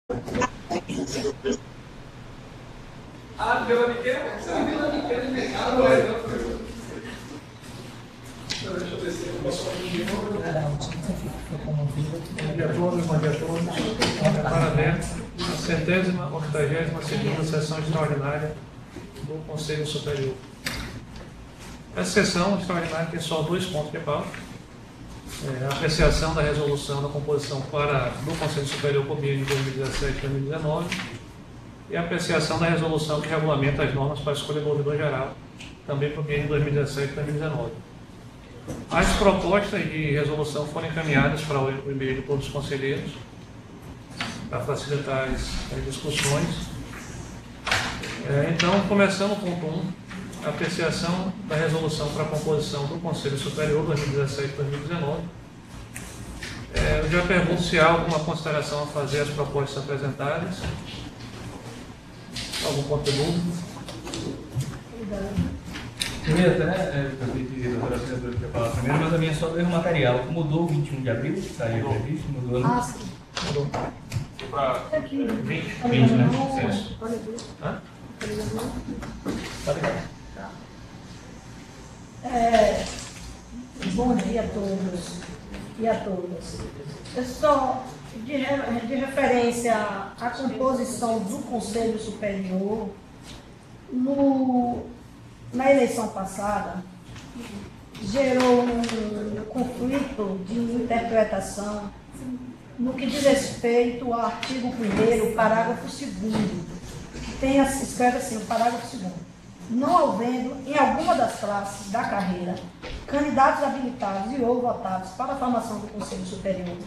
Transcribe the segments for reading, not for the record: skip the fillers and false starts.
Ah, Vila Miquel? Você é Vila Miquel de mercado, deixa eu descer. Parabéns. A 182ª sessão extraordinária do Conselho Superior. Essa sessão extraordinária tem só dois pontos de pauta. A apreciação da resolução da composição do Conselho Superior por biênio de 2017 e 2019 e a apreciação da resolução que regulamenta as normas para a escolha do ouvidor geral, também por biênio de 2017 e 2019. As propostas de resolução foram encaminhadas para o e-mail de todos os conselheiros, para facilitar as discussões. Então, começando com o ponto 1, a apreciação da resolução para a composição do Conselho Superior 2017 e 2019. Eu já pergunto se há alguma consideração a fazer às propostas apresentadas. Algum contributo? Primeiro, eu pedi a doutora senadora para falar primeiro, mas a minha só erro material. Mudou o 21 de abril, saiu previsto, mudou. Sim. Mudou. Para 20, né? Isso. Hã? Bom dia a todos e a todas. Eu só, de referência à composição do Conselho Superior, na eleição passada, gerou um conflito de interpretação no que diz respeito ao artigo 1º, parágrafo 2º, que escreve assim, o parágrafo 2º. Não havendo, em alguma das classes da carreira, candidatos habilitados e ou votados para a formação do Conselho Superior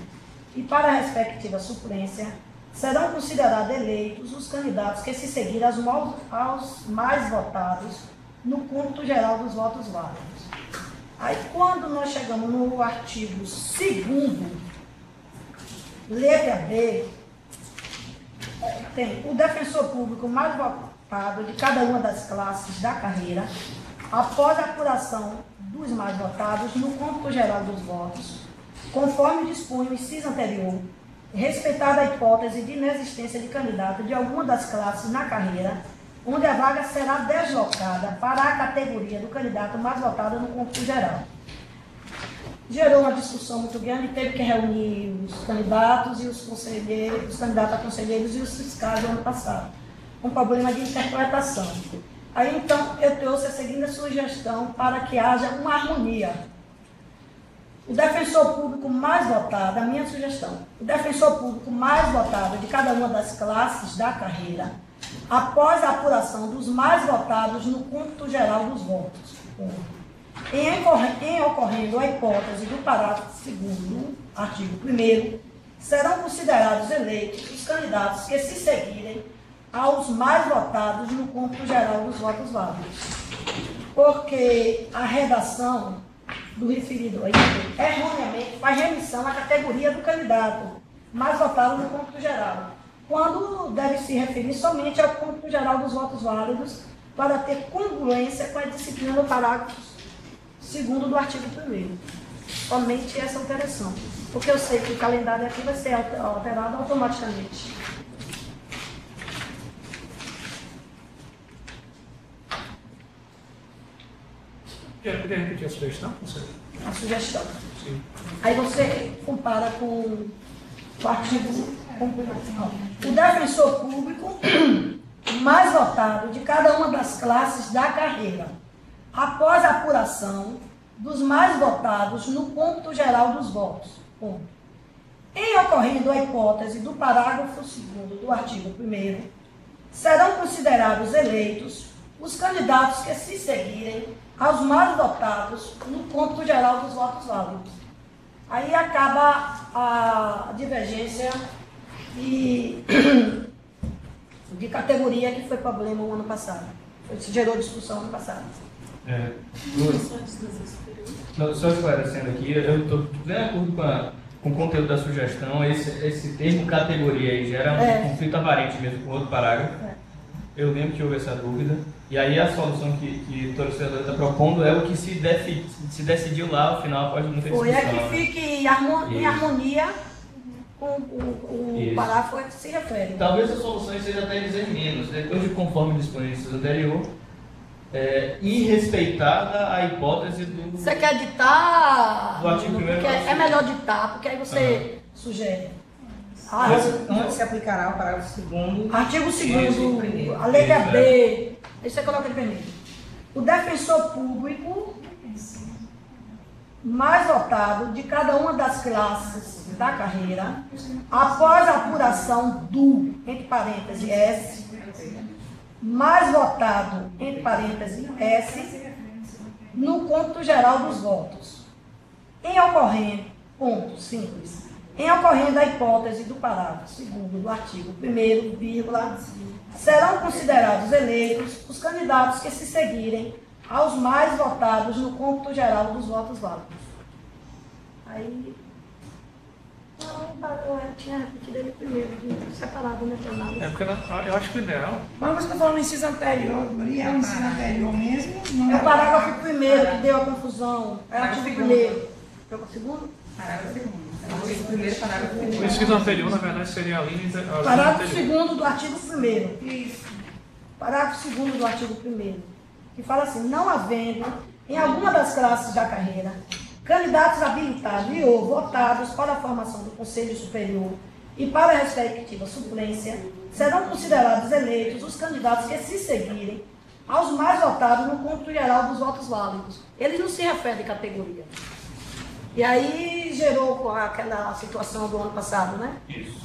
e para a respectiva suplência, serão considerados eleitos os candidatos que se seguirem aos mais votados no cômputo geral dos votos válidos. Aí, quando nós chegamos no artigo 2º, letra B, tem o defensor público mais votado de cada uma das classes da carreira, após a apuração dos mais votados no cômputo geral dos votos, conforme dispunha o inciso anterior, respeitada a hipótese de inexistência de candidato de alguma das classes na carreira, onde a vaga será deslocada para a categoria do candidato mais votado no cômputo geral. Gerou uma discussão muito grande, teve que reunir os candidatos e os conselheiros, os candidatos a conselheiros e os fiscais do ano passado. Um problema de interpretação. Aí, então, eu trouxe a seguinte sugestão para que haja uma harmonia. O defensor público mais votado, a minha sugestão, o defensor público mais votado de cada uma das classes da carreira, após a apuração dos mais votados no cômputo geral dos votos. Em ocorrendo a hipótese do parágrafo 2º, artigo 1º, serão considerados eleitos os candidatos que se seguirem aos mais votados no cômputo geral dos votos válidos. Porque a redação do referido aí, erroneamente, faz remissão à categoria do candidato mais votado no cômputo geral, quando deve se referir somente ao cômputo geral dos votos válidos, para ter congruência com a disciplina do parágrafo 2º do artigo 1º. Somente essa alteração, porque eu sei que o calendário aqui vai ser alterado automaticamente. Queria repetir a sugestão? A sugestão. Sim. Aí você compara com o artigo. O defensor público mais votado de cada uma das classes da carreira, após a apuração dos mais votados no cômputo geral dos votos. Ponto. Em ocorrendo a hipótese do parágrafo 2º do artigo 1º, serão considerados eleitos os candidatos que se seguirem aos mais votados no cômputo geral dos votos válidos. Aí acaba a divergência de categoria que foi problema o ano passado. Isso gerou discussão ano passado. Só esclarecendo aqui, eu estou de acordo com o conteúdo da sugestão. Esse termo categoria aí gera um conflito aparente mesmo com outro parágrafo. Eu lembro que houve essa dúvida. E aí a solução que o torcedor está propondo é o que se decidiu lá, ao final, após muita discussão. Foi, é que fique em harmonia o parágrafo que se refere. Talvez a solução seja até dizer menos, depois de conforme dispõe o inciso anterior, e respeitada a hipótese do... Você quer ditar? Do artigo 1º. É melhor ditar, porque aí você sugere. Onde se aplicará o parágrafo 2º? Artigo 2º, a letra B. Aí você coloca de vermelho. O defensor público mais votado de cada uma das classes da carreira, após a apuração do, entre parênteses, S, mais votado, entre parênteses, S, no cômputo geral dos votos. Em ocorrendo, ponto simples, em ocorrendo a hipótese do parágrafo 2º do artigo 1º, vírgula, serão considerados eleitos os candidatos que se seguirem aos mais votados no cômputo geral dos votos válidos. Aí, eu tinha repetido ele primeiro, separado, né, Fernando? Porque eu acho que o ideal... Mas você está falando no inciso anterior, e é o inciso anterior mesmo? Não É o parágrafo 1º que deu a confusão, é o artigo 1º. É o 2º? Parágrafo 2º. O primeiro parágrafo 2º. O inciso anterior, na verdade, seria a linha Parágrafo anterior. 2º do artigo 1º. Isso. Parágrafo 2º do artigo 1º, que fala assim, não havendo, em alguma das classes da carreira, candidatos habilitados e ou votados para a formação do Conselho Superior e para a respectiva suplência, serão considerados eleitos os candidatos que se seguirem aos mais votados no cômputo geral dos votos válidos. Eles não se referem à categoria. E aí gerou aquela situação do ano passado, né? Isso.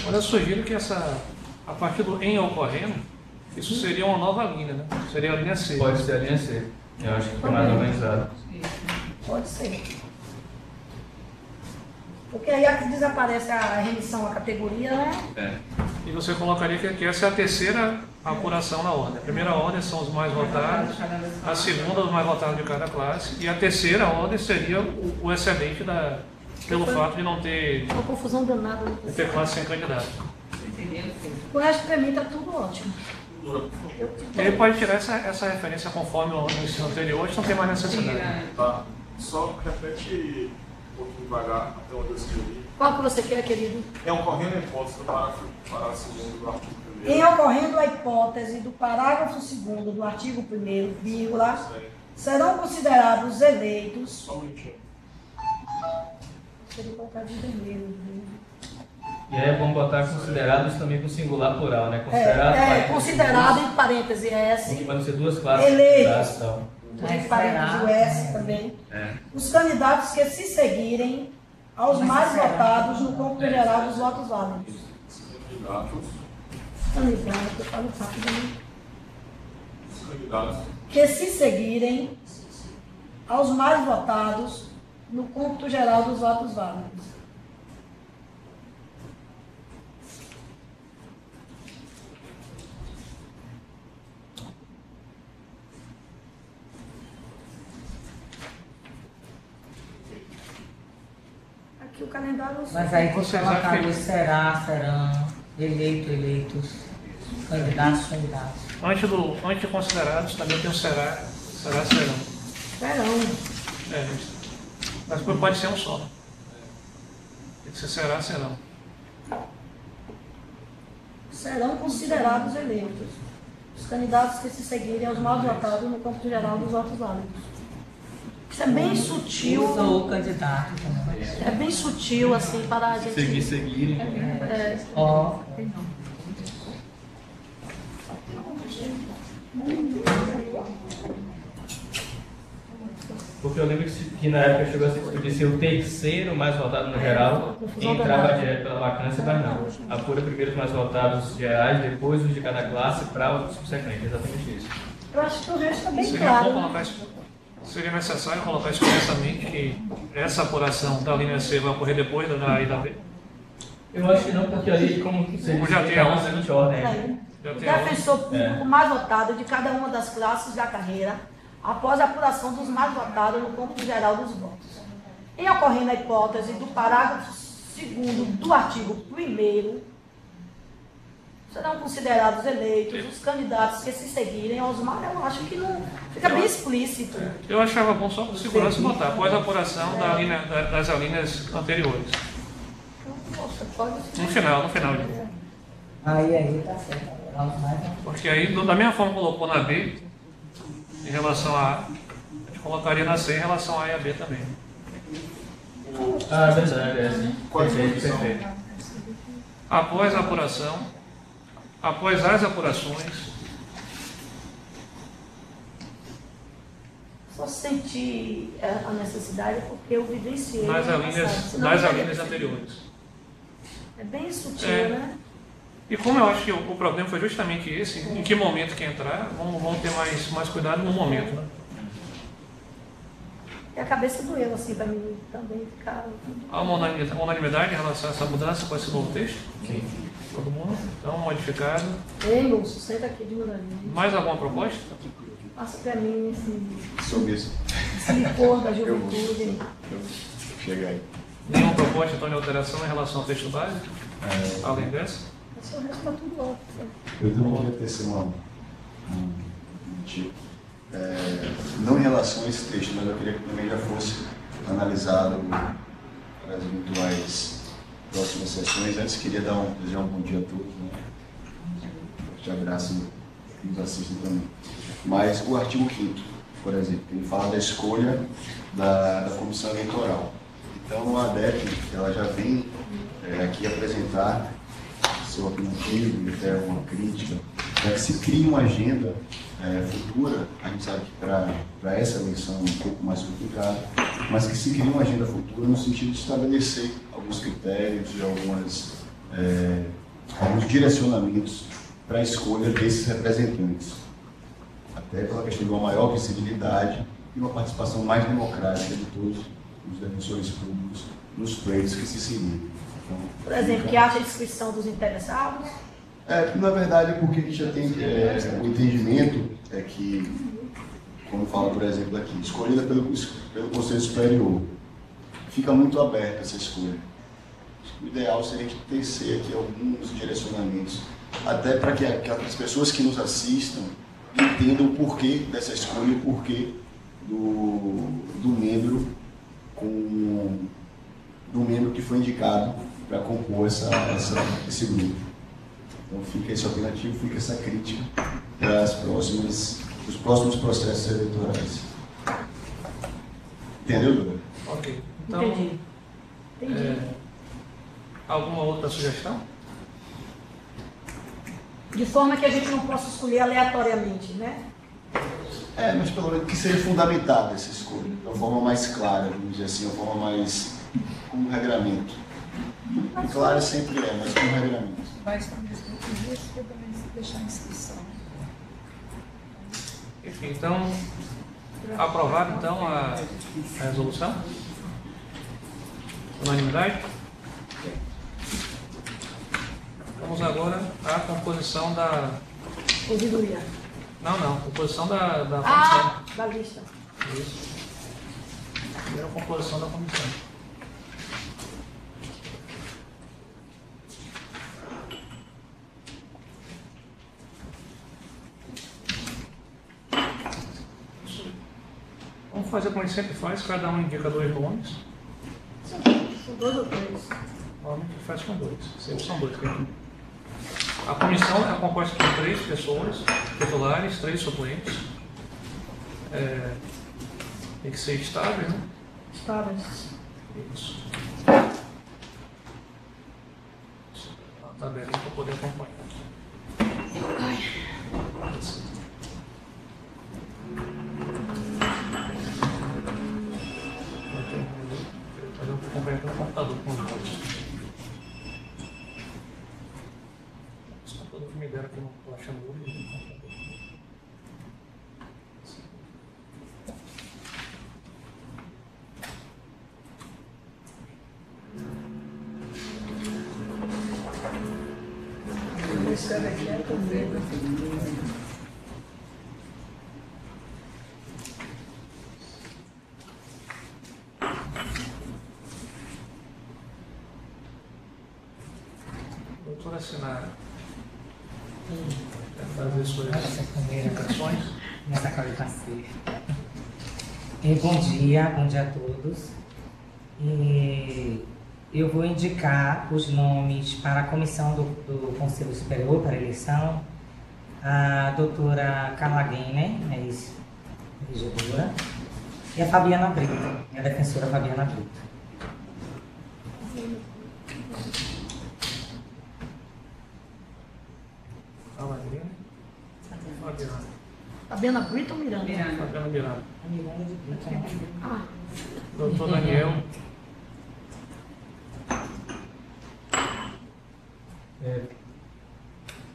Agora eu sugiro que a partir do em ocorrendo, isso seria uma nova linha, né? Seria a linha C. Pode ser a linha C. Eu acho que fica mais organizado. Pode ser. Porque aí desaparece a remissão à categoria, né? E você colocaria que essa é a terceira apuração na ordem. A primeira ordem são os mais votados, a segunda os mais votados de cada classe, e a terceira ordem seria o excedente pelo fato de não ter, Uma confusão danada. de ter classe sem candidato. O resto para mim está tudo ótimo. E aí pode tirar essa referência conforme o ensino anterior, hoje não tem mais necessidade. Tá. Só repete um pouquinho devagar até onde eu escrevi. Qual que você quer, querido? É ocorrendo a hipótese do parágrafo 2º do artigo 1º. Em ocorrendo a hipótese do parágrafo 2º do artigo 1º, vírgula, serão considerados eleitos... Só um minutinho. Seria colocar de vermelho, viu? E aí é bom botar considerados também com singular plural, né? Considerado, considerado em parêntese S, que vão ser duas classes. Eleitos. E tal. em parêntese o S também, É. os candidatos que se seguirem aos mais votados no cômputo geral dos votos válidos. Candidatos. Candidatos, eu falo rápido, né? Candidatos. Que se seguirem aos mais votados no cômputo geral dos votos válidos. Aqui o calendário... Mas aí você Vocês acham colocaria que- serão, eleitos, candidatos. Antes de considerados também tem o serão. Serão. Mas pode ser um só. Tem que ser serão. Serão considerados eleitos os candidatos que se seguirem aos mais votados no cômputo geral dos votos válidos. Isso é bem sutil. Usou o candidato também. É bem sutil, assim, para a gente... Seguirem. Ó, Porque eu lembro que na época chegou a se discutir se o terceiro mais votado no geral entrava direto pela vacância, mas não. Apura primeiro os mais votados gerais, depois os de cada classe para o subsequente. Exatamente isso. Eu acho que o resto está bem Seria claro. bom colocar isso. Seria necessário colocar expressamente que essa apuração da linha C vai ocorrer depois da A e da B. Eu acho que não, porque ali, como você Já disse, tem a tá na ordem. seguinte ordem. Aí, Já tem a ordem. defensor público mais votado de cada uma das classes da carreira, após a apuração dos mais votados no cômputo geral dos votos. Em ocorrendo a hipótese do parágrafo 2º do artigo 1º, serão considerados eleitos os candidatos que se seguirem aos mais... Eu acho que não fica bem explícito. Eu achava bom só por segurança botar após a apuração das alíneas anteriores. Nossa, No final. Aí, tá certo. Vamos mais. Porque aí, da mesma forma que colocou na B, em relação a A, a gente colocaria na C em relação a A e a B também. Ah, verdade, é assim. Perfeito. Após a apuração, após as apurações, Só senti a necessidade porque eu vivenciei. nas alíneas anteriores. É bem sutil, né? E como eu acho que o problema foi justamente esse, em que momento que entrar, vamos ter mais cuidado no momento, né? E a cabeça doeu, assim, para mim também ficar... Há uma unanimidade em relação a essa mudança com esse novo texto? Sim. Todo mundo? Então, modificado. Ei, moço, senta aqui de novo. Mais alguma proposta? Passa para mim Sou mesmo. esse licor da juventude. Chega aí. Nenhuma proposta, então, de alteração em relação ao texto base? Além dessa? Esse resto está tudo ótimo. Eu também queria tecer um tipo. Não em relação a esse texto, mas eu queria que também já fosse analisado para as eventuais próximas sessões. Antes, queria desejar um bom dia a todos, né? Forte abraço que nos assistem também. Mas o artigo 5º, por exemplo, ele fala da escolha da comissão eleitoral. Então, a ADEP, ela já vem aqui apresentar seu opinativo e até uma crítica, para que se crie uma agenda futura. A gente sabe que para essa eleição é um pouco mais complicado, mas que se crie uma agenda futura no sentido de estabelecer alguns critérios e alguns direcionamentos para a escolha desses representantes, até pela questão de uma maior visibilidade e uma participação mais democrática de todos os defensores públicos nos pleitos que se seguirem. Então, Por exemplo, que haja inscrição dos interessados. Na verdade, é porque a gente já tem o entendimento que, como fala, por exemplo, aqui, escolhida pelo Conselho Superior, fica muito aberta essa escolha. O ideal seria a gente tecer aqui alguns direcionamentos, até para que as pessoas que nos assistam entendam o porquê dessa escolha e o porquê do membro que foi indicado para compor esse grupo. Então fica esse opinativo, fica essa crítica para os próximos processos eleitorais. Entendeu, Dora? Ok. Então, Entendi. Alguma outra sugestão? De forma que a gente não possa escolher aleatoriamente, né? Mas pelo menos que seja fundamentada essa escolha, de uma forma mais clara, vamos dizer assim, de uma forma mais como regramento. E claro sempre mas como regramento. Vai estabelecer outros dias que eu também deixar a inscrição. Enfim, então, aprovado então a resolução? Unanimidade? Vamos agora à composição da... Ouvidoria. Não, composição da comissão. Da lista. Isso. Primeira composição da comissão. Vamos fazer como a gente sempre faz, cada um indica 2 nomes. São 2 ou 3. Normalmente a gente faz com 2, sempre são 2. A comissão é composta por 3 pessoas, titulares, 3 suplentes. Tem que ser estável, né? Estáveis. Isso. A tabelinha para poder acompanhar. Eu vou acompanhar pelo computador com os outros. Esse computador que me deram aqui, não estou achando o computador. Escreve aqui, é com medo. Doutora Sinara, quer fazer suas indicações? Nessa qualificação. Bom dia a todos. eu vou indicar os nomes para a comissão do Conselho Superior para a eleição. A doutora Carla Guener, é isso, regedora, e a Fabiana Brito, a defensora Fabiana Brito. Fabiana Brito ou Miranda? Fabiana Miranda. A Miranda de Brito. Ah, Doutor Daniel.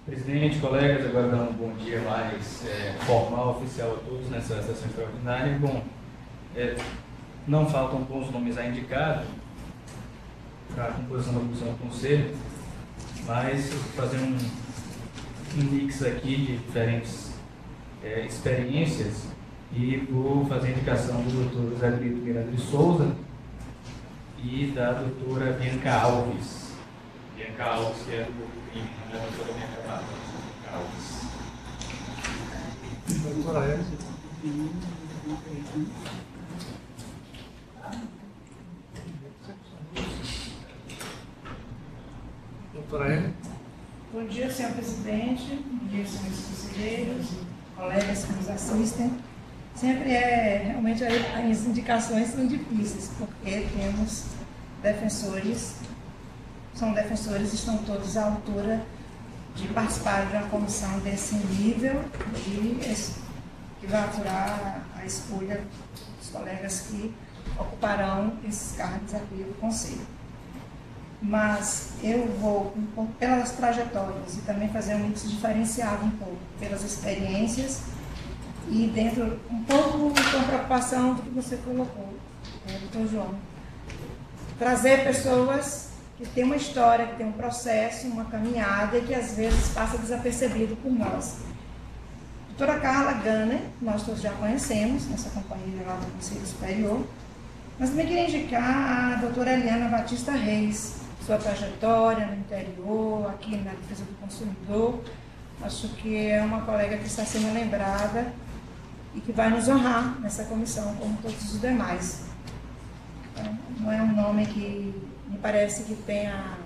Presidente, colegas, agora dando um bom dia mais formal, oficial a todos nessa sessão extraordinária. Bom, não faltam bons nomes a indicar para a composição da comissão do Conselho, mas fazer um mix aqui de diferentes experiências e vou fazer a indicação do doutor José Brito Miranda de Souza e da doutora Bianca Alves. Bianca Alves, que é do crime, não é doutora Bianca Alves. Doutora Elza. Doutora Elza. Bom dia, senhor presidente. Bom dia, senhores conselheiros, colegas que nos assistem. Sempre realmente as indicações são difíceis, porque temos defensores, são defensores, estão todos à altura de participar de uma comissão desse nível e que vai aturar a escolha dos colegas que ocuparão esses cargos aqui do Conselho. Mas eu vou, pelas trajetórias, e também fazer um mix diferenciado um pouco, pelas experiências, e dentro, um pouco com a preocupação do que você colocou, doutor João. Trazer pessoas que têm uma história, que têm um processo, uma caminhada, e que às vezes passa desapercebido por nós. Doutora Carla Guener, nós todos já conhecemos, nossa companheira lá do Conselho Superior, mas também queria indicar a doutora Eliana Batista Reis, sua trajetória no interior, aqui na defesa do consumidor. Acho que é uma colega que está sendo lembrada e que vai nos honrar nessa comissão, como todos os demais. Então, não é um nome que me parece que tenha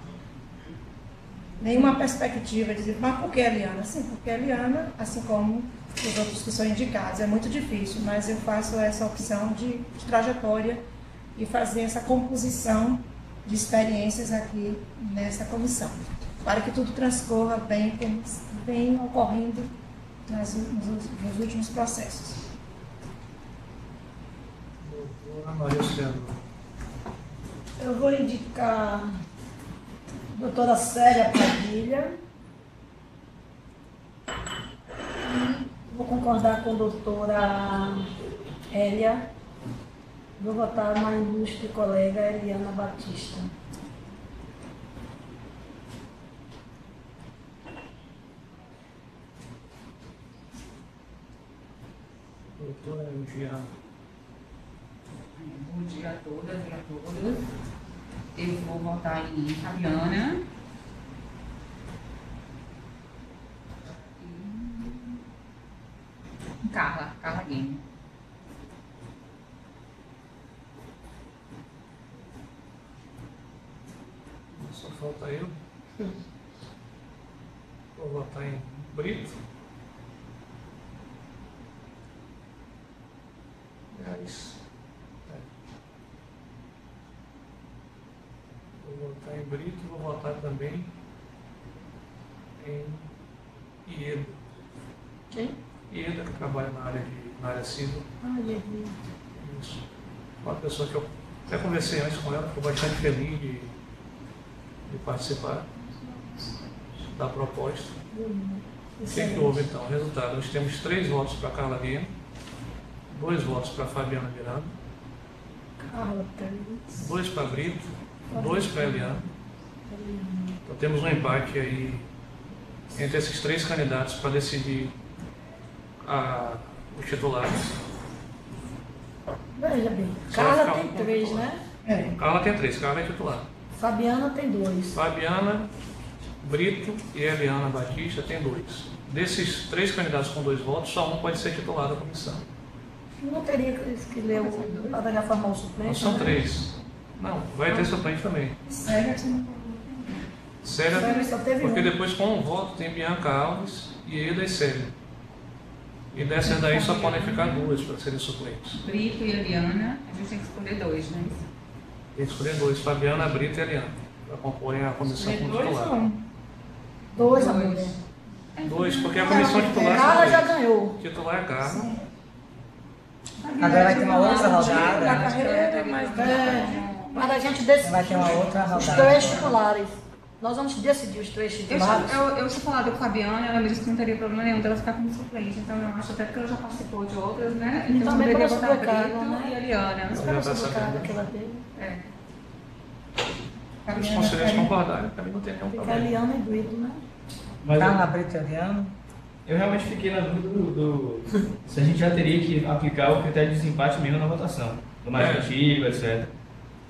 nenhuma perspectiva de dizer, mas por que a Eliana? Sim, porque a Eliana, assim como os outros que são indicados, é muito difícil, mas eu faço essa opção de trajetória e fazer essa composição de experiências aqui nessa para que tudo transcorra bem, como vem ocorrendo nos últimos processos. Doutora Maria Luciana. eu vou indicar a doutora Célia Padilha. E vou concordar com a doutora Hélia. Vou votar na ilustre colega Eliana Batista. Doutora Eugênia. Bom dia a todas e a todos. Eu vou votar em Fabiana. E Carla Guener. Só falta eu. Vou votar em Brito. É isso. Vou votar em Brito, vou votar também em Ieda. Quem? Ieda, que trabalha na área civil. Ah, Ieda. Isso. Uma pessoa que eu até conversei antes com ela, ficou bastante feliz de participar da proposta. O que houve então? Resultado, nós temos 3 votos para Carla Guener, 2 votos para Fabiana Miranda, Carla, 2 para Brito, 2 para Eliana. Então temos um empate aí entre esses 3 candidatos para decidir os titulares. Veja bem, Só Carla ficar tem um 3, ponto. né? Carla tem 3, Carla é titular. Fabiana tem 2. Fabiana, Brito e Eliana Batista tem 2. Desses 3 candidatos com 2 votos, só um pode ser titular da comissão. Não teria que ler para formar o suplente? Então, são 3. Não, vai ter suplente também. Sério, você não Célia, Célia só teve porque um. depois com o voto tem Bianca Alves e Eda e Célia. E dessas daí só podem ficar duas para serem suplentes. Brito e Eliana, a gente tem que escolher dois, né? Tem que escolher dois, Fabiana, Brito e Eliana, para comporem a comissão como dois ou titular. um? Dois, amor. Dois, porque a comissão titular Carla já são dois. ganhou. Titular é Carla. Agora vai ter uma outra Na rodada. carreira, mas Para a gente decidir Vai ter uma outra os rodada. três titulares. Nós vamos decidir os três titulares. Eu tinha falado com a Fabiana, ela me disse que não teria problema nenhum dela ficar como suplente. Então eu acho até porque ela já participou de outras, né? Então Também poderia para botar sobrecarga, Brito né? e Eliana. Mas para sobrecarga que ela teve. É. Se os conselheiros concordarem, para mim não tem nenhum Fica problema. Eliana e Brito, né? Mas Carla, Brito e Eliana. eu realmente fiquei na dúvida se a gente já teria que aplicar o critério de desempate mesmo na votação. Do mais antigo, etc.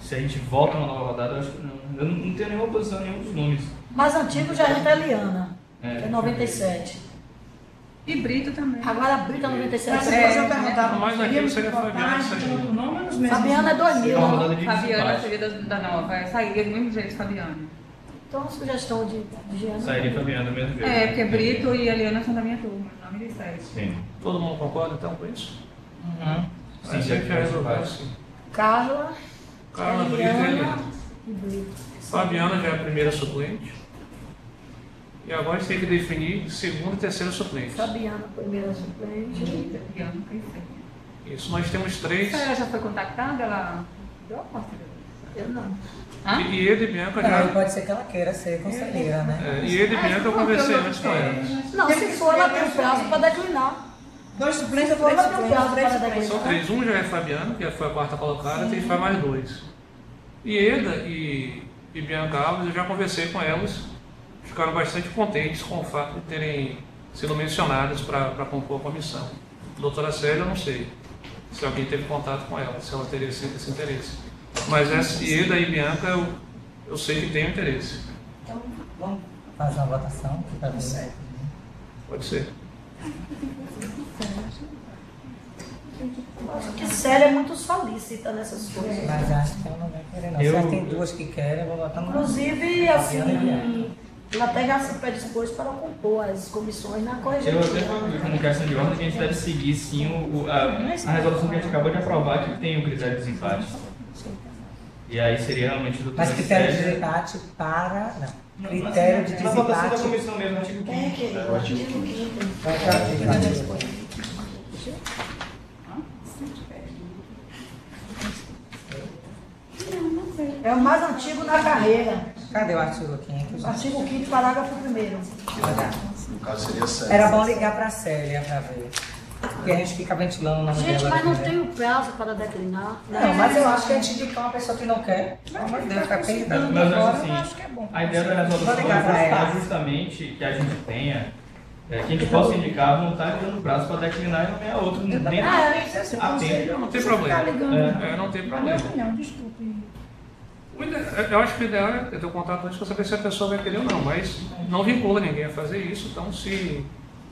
Se a gente volta uma nova rodada, eu acho que não. Eu não tenho nenhuma posição em nenhum dos nomes. Mais antigo já entra a Eliana, É. que é 97. E Brito também. Agora a Brito é 97. Mas depois eu perguntava, Mas aqui seria Fabiana e Célia. o nome ou os mesmos? Fabiana é 2000. É uma rodada de Fabiana desempate. seria da nova, sairia do mesmo jeito, Fabiana. Então, sugestão de Giana. Sairia Fabiana do mesmo jeito. É, porque Brito e Eliana são da minha turma, 97. Sim. Todo mundo concorda então com isso? Uhum. Sim, já resolveu assim. Carla, Carla, Brito e Eliana. e Brito. Fabiana já é a primeira suplente. E agora a gente tem que definir segundo e terceiro suplente. Fabiana, primeira suplente. Bianca e Célia. Isso, nós temos três. Ela já foi contactada? Ela deu a posse Eu não. Hã? E Eda e Bianca Aí já. pode ser que ela queira ser conselheira, né? E Eda e Bianca eu conversei antes com elas. Não, se for, ela tem um prazo para declinar. Dois suplentes ou Se for, três ela tem um prazo suplentes? para São declinar. três. Um já é Fabiana, que foi a quarta colocada, tem que ficar mais dois. E Eda e Bianca Alves, eu já conversei com elas, ficaram bastante contentes com o fato de terem sido mencionadas para compor a comissão. Doutora Célia, eu não sei se alguém teve contato com ela, se ela teria esse interesse. Mas essa Eda e Bianca, eu sei que tem interesse. Então, vamos fazer uma votação aqui para ver. Pode ser. Acho que Célia é muito solícita nessas coisas. Mas acho que ela não vai querer, não. Eu- Se ela tem duas que querem, eu vou votar no Inclusive, assim, ela até já se predispôs para compor as comissões na Eu até corregedoria. falei como questão de ordem que a gente deve seguir sim a resolução que a gente acabou de aprovar que tem o critério de desempate. E aí seria realmente o doutor Mas critério de desempate para. Não. Critério de Na votação da desempate. comissão mesmo, artigo 5º. É, querido, o artigo 5º. Vai para o artigo. É o mais antigo na carreira. Cadê o artigo 5º? Artigo 5º, parágrafo 1º. No caso seria Célia. Era bom ligar para a Célia para ver. Porque a gente fica ventilando o nome Gente, dela. mas não aqui, né? tem o prazo para declinar. Não, mas eu acho que a gente indica uma pessoa que não quer. Pelo amor de Deus, fica perdendo. Mas eu acho Eu acho assim, que é bom. a ideia da resolução Vou ligar pra é ela. justamente que a gente tenha, que a gente possa indicar a vontade dando prazo para declinar e nomear outro dentro a tempo. Não tem problema. Não tem Na minha problema. opinião, desculpe. Eu acho que o ideal é ter o contato antes para saber se a pessoa vai querer ou não, mas não vincula ninguém a fazer isso, então se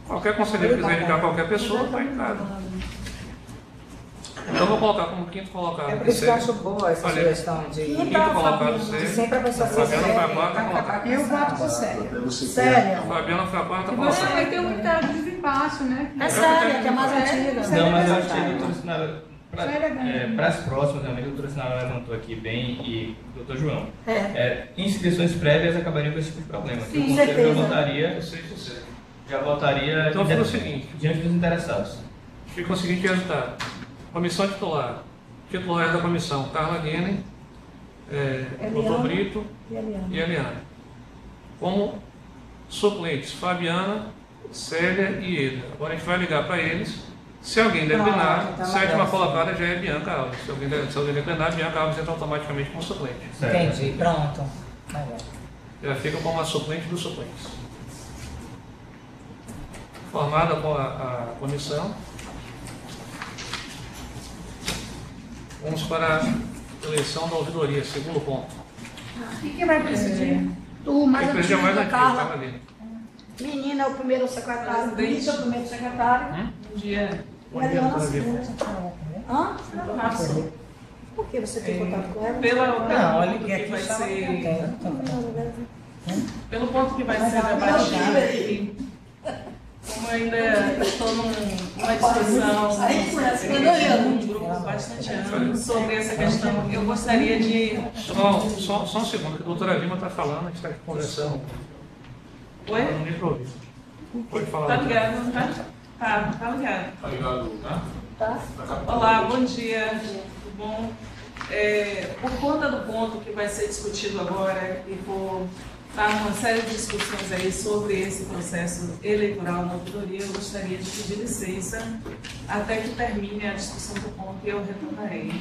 qualquer conselheiro quiser indicar qualquer pessoa, vai indicar. Então eu vou colocar como quinto colocado. É por isso que eu Célia. acho boa essa Olha, sugestão de. Quinto colocado Célia. Sempre a pessoa se Fabiana foi a quarta colocada. Eu voto por Célia. Até você Séria. Fabiana foi a quarta Você colocada. vai ter um critério de desempate, né? É séria, que é mais antiga. Não, mas eu acho que a doutora Sinara, para as próximas, realmente, a doutora Sinara levantou aqui bem e o doutor João. Inscrições prévias acabariam com esse tipo de problema. Sim, o conselho certeza. já votaria Então fica o seguinte. diante dos interessados. Fica o seguinte resultado. Comissão titular. Titulares da comissão, Carla Guenem, Dr. Brito E Eliana. e Eliana. Como suplentes, Fabiana, Célia e Eda. Agora a gente vai ligar para eles. Se alguém declinar, então sétima ela colocada já é Bianca Alves. Se alguém declinar, Bianca Alves entra automaticamente como suplente. Entendi, pronto. Vai lá. Já fica como a suplente dos suplentes. Formada com a comissão, vamos para a eleição da ouvidoria, segundo ponto. E quem vai presidir? Tu, mais Quem precisa mais antiga, antigo, Carla. Carla Guenem. Menina é o primeiro secretário, Brito é o primeiro secretário. Um dia. E Eliana é o segundo. Hã? Por que você tem contato com ela? Não, ele quer que vai chama ser. quem? Pelo ponto que vai ser debatido aqui, como eu ainda estou numa discussão num grupo bastante amplo sobre essa questão, eu gostaria de... Só um segundo, que a doutora Lima está falando, a gente está aqui conversando. Oi? Eu não me improviso. Pode falar. Tá ligado, não tá? Tá ligado. Tá ligado, né? Olá, bom dia, tudo bom? Por conta do ponto que vai ser discutido agora e por estar uma série de discussões aí sobre esse processo eleitoral na ouvidoria, eu gostaria de pedir licença até que termine a discussão do ponto e eu retornarei.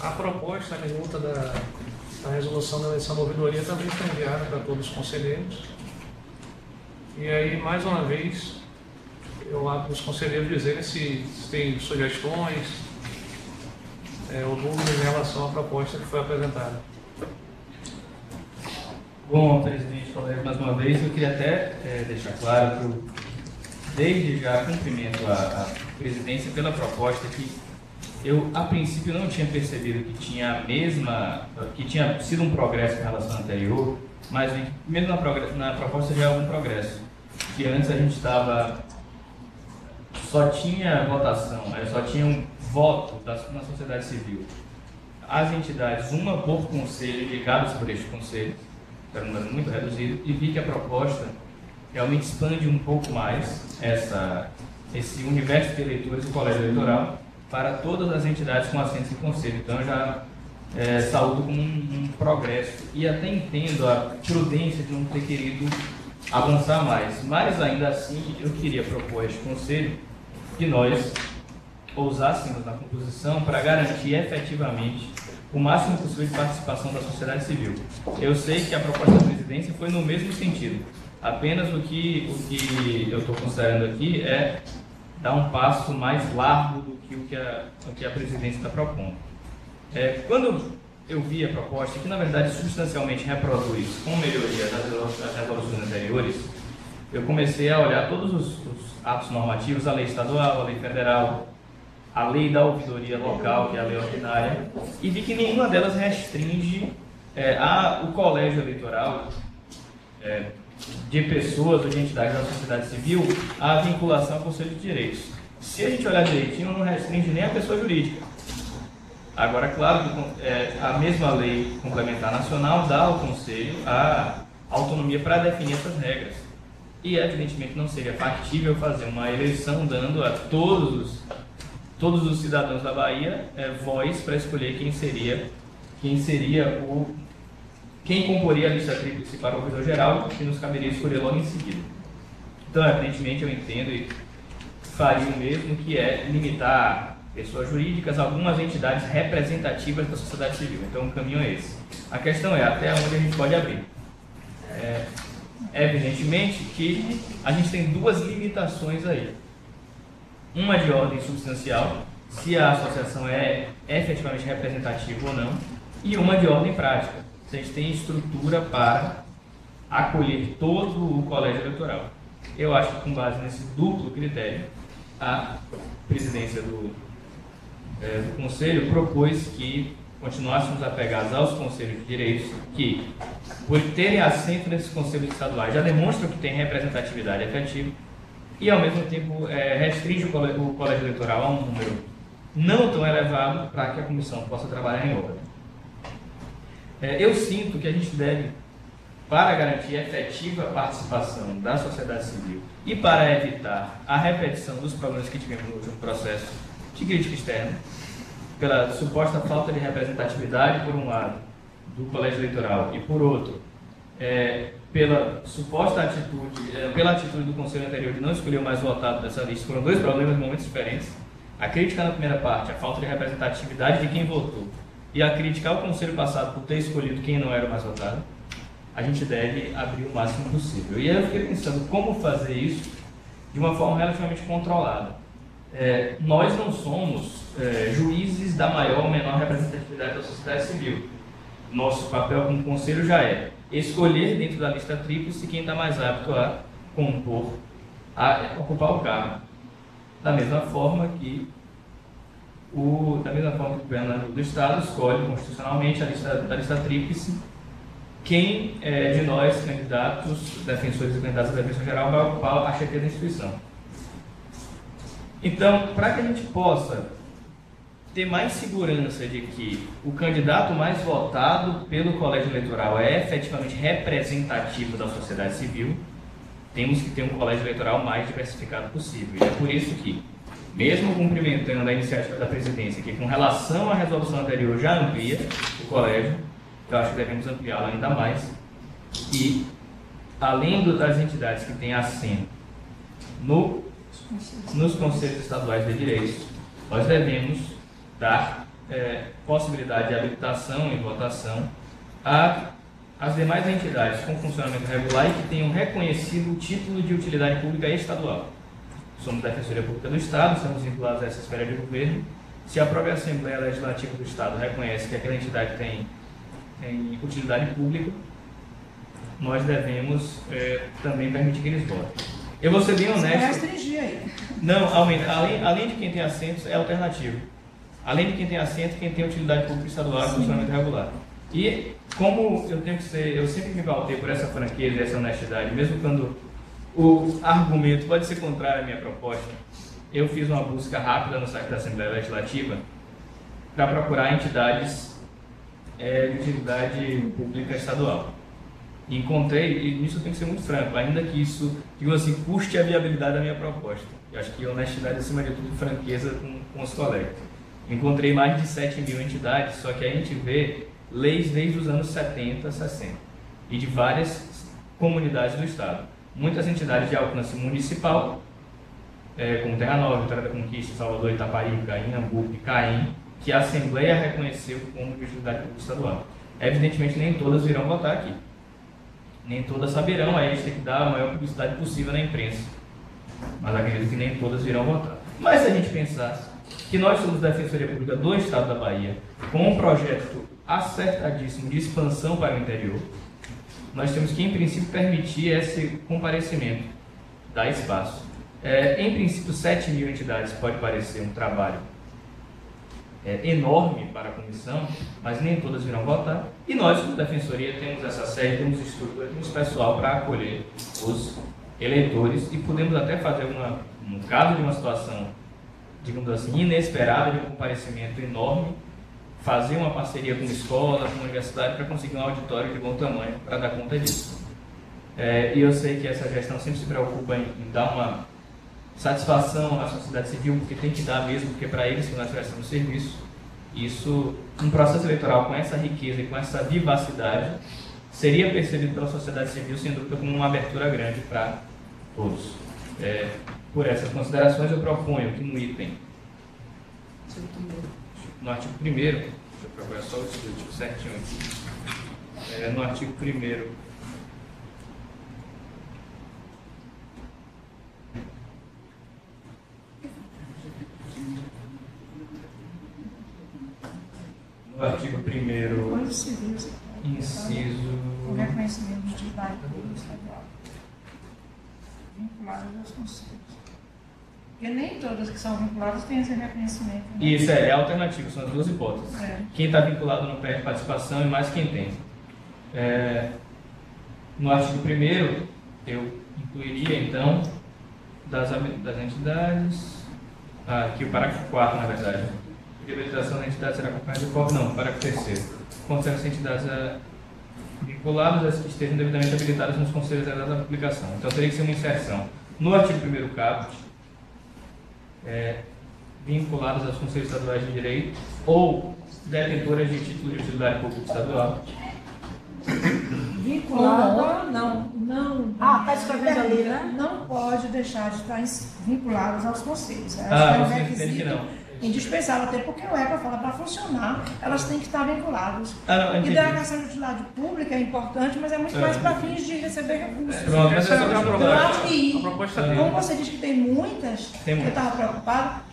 A proposta, a minuta da resolução da eleição da ouvidoria também foi enviada para todos os conselheiros. E aí, mais uma vez, eu abro os conselheiros dizerem se tem sugestões ou dúvidas em relação à proposta que foi apresentada. Bom, presidente, colegas, mais uma vez, eu queria até deixar claro que eu, desde já, cumprimento a presidência pela proposta que eu, a princípio, não tinha percebido que tinha sido um progresso em relação ao anterior, mas mesmo na proposta já é algum progresso. Que antes a gente só tinha votação, só tinha um voto na sociedade civil. As entidades, uma por conselho, ligadas por este conselho, era um número muito reduzido, e vi que a proposta realmente expande um pouco mais esse universo de eleitores do colégio eleitoral para todas as entidades com assentos em conselho. Então, eu já saúdo como um progresso e até entendo a prudência de não ter querido avançar mais. Mas, ainda assim, eu queria propor a este conselho que nós ousássemos na composição para garantir efetivamente o máximo possível de participação da sociedade civil. Eu sei que a proposta da presidência foi no mesmo sentido. Apenas o que eu estou considerando aqui é dar um passo mais largo do que o que a presidência está propondo. Quando eu vi a proposta, que na verdade substancialmente reproduz com melhoria das resoluções anteriores, eu comecei a olhar todos os atos normativos, a lei estadual, a lei federal, a lei da ouvidoria local, que é a lei ordinária, e vi que nenhuma delas restringe o colégio eleitoral de pessoas ou de entidades da sociedade civil à vinculação ao Conselho de Direitos. Se a gente olhar direitinho, não restringe nem a pessoa jurídica. Agora, claro que a mesma lei complementar nacional dá ao Conselho a autonomia para definir essas regras. E, evidentemente, não seria factível fazer uma eleição dando a todos os cidadãos da Bahia voz para escolher quem comporia a lista tríplice para o ouvidor geral, que nos caberia escolher logo em seguida. Então, evidentemente, eu entendo e faria o mesmo, que é limitar pessoas jurídicas, algumas entidades representativas da sociedade civil. Então, o caminho é esse. A questão é até onde a gente pode abrir. Evidentemente que a gente tem duas limitações aí. Uma de ordem substancial, se a associação é efetivamente representativa ou não, e uma de ordem prática, se a gente tem estrutura para acolher todo o colégio eleitoral. Eu acho que, com base nesse duplo critério, a presidência do Conselho propôs que continuássemos apegados aos conselhos de direitos que, por terem assento nesses conselhos estaduais, já demonstram que tem representatividade efetiva e, ao mesmo tempo, restringe o colégio eleitoral a um número não tão elevado para que a comissão possa trabalhar em ordem. Eu sinto que a gente deve, para garantir a efetiva participação da sociedade civil e para evitar a repetição dos problemas que tivemos no último processo de crítica externa, pela suposta falta de representatividade, por um lado, do colégio eleitoral, e por outro, pela suposta atitude, pela atitude do Conselho anterior de não escolher o mais votado dessa lista. Foram dois problemas em momentos diferentes. A crítica na primeira parte, a falta de representatividade de quem votou, e a crítica ao Conselho passado por ter escolhido quem não era o mais votado. A gente deve abrir o máximo possível. E aí eu fiquei pensando como fazer isso de uma forma relativamente controlada. Nós não somos juízes da maior ou menor representatividade da sociedade civil. Nosso papel como conselho já é escolher dentro da lista tríplice quem está mais apto a compor, a ocupar o cargo. Da mesma forma que o governador do Estado escolhe constitucionalmente da lista tríplice quem de nós, candidatos, defensores e candidatos da defesa geral, vai ocupar a chefia da instituição. Então, para que a gente possa ter mais segurança de que o candidato mais votado pelo colégio eleitoral é efetivamente representativo da sociedade civil, temos que ter um colégio eleitoral mais diversificado possível. E é por isso que, mesmo cumprimentando a iniciativa da presidência, que com relação à resolução anterior já amplia o colégio, eu acho que devemos ampliá-lo ainda mais. E, além das entidades que têm assento nos conselhos estaduais de direitos, nós devemos dar possibilidade de habilitação e votação às demais entidades com funcionamento regular e que tenham reconhecido o título de utilidade pública estadual. Somos da Defensoria Pública do Estado, estamos vinculados a essa esfera de governo. Se a própria Assembleia Legislativa do Estado reconhece que aquela entidade tem utilidade pública, nós devemos também permitir que eles votem. Eu vou ser bem honesto. Restringir aí. Não, além de quem tem assentos, é alternativo. Além de quem tem assento, quem tem utilidade pública estadual e funcionamento regular. E como eu sempre me pautei por essa franqueza e essa honestidade, mesmo quando o argumento pode ser contrário à minha proposta, eu fiz uma busca rápida no site da Assembleia Legislativa para procurar entidades de utilidade pública estadual. E encontrei, e nisso eu tenho que ser muito franco, ainda que isso, digamos assim, custe a viabilidade da minha proposta. Eu acho que honestidade, acima de tudo, franqueza com os colegas. Encontrei mais de 7 mil entidades, só que a gente vê leis desde os anos 70, 60, e de várias comunidades do Estado. Muitas entidades de alcance municipal, como Terra Nova, Vitória da Conquista, Salvador, Itaparica, Inhambu e Caém, que a Assembleia reconheceu como de utilidade pública estadual. Evidentemente, nem todas virão votar aqui. Nem todas saberão, aí a gente tem que dar a maior publicidade possível na imprensa. Mas acredito que nem todas virão votar. Mas se a gente pensar que nós somos da Defensoria Pública do Estado da Bahia, com um projeto acertadíssimo de expansão para o interior, nós temos que, em princípio, permitir esse comparecimento, dar espaço. Em princípio, 7 mil entidades pode parecer um trabalho enorme para a comissão, mas nem todas virão votar. E nós, como Defensoria, temos essa sede, temos estrutura, temos pessoal para acolher os eleitores e podemos até fazer, no caso de uma situação, digamos assim, inesperada, de um comparecimento enorme, fazer uma parceria com escola, com universidade, para conseguir um auditório de bom tamanho para dar conta disso. E eu sei que essa gestão sempre se preocupa em dar uma satisfação à sociedade civil, porque tem que dar mesmo, porque para eles que nós prestamos serviço. Isso, um processo eleitoral com essa riqueza e com essa vivacidade, seria percebido pela sociedade civil, sem dúvida, como uma abertura grande para todos. Por essas considerações, eu proponho que no item, no artigo 1º, deixa eu procurar só o dispositivo certinho aqui, no artigo 1º, no artigo 1º, inciso... O reconhecimento de utilidade pública estadual, vinculadas aos conselhos. Porque nem todas que são vinculadas têm esse reconhecimento. Né? Isso é alternativo, são as duas hipóteses. Quem está vinculado não perde participação e mais quem tem. No artigo 1º, eu incluiria, então, das entidades... aqui o parágrafo 4º, na verdade. A habilitação da entidade será acompanhada de qual? Não, parágrafo 3º. Concerne-se entidades vinculadas, as que estejam devidamente habilitadas nos conselhos da publicação. Então, teria que ser uma inserção. No artigo 1º caput, vinculadas aos conselhos estaduais de direito ou detentoras de título de utilidade pública estadual. Vinculada, não. Está escrevendo ali, né? Não pode deixar de estar vinculadas aos conselhos. Você entende que não? Indispensável, até porque o ECA fala, para funcionar, elas têm que estar vinculadas. E delegação de utilidade pública é importante, mas é muito mais para fins de receber recursos. Mas eu acho que, como você diz que tem muitas, eu estava preocupado,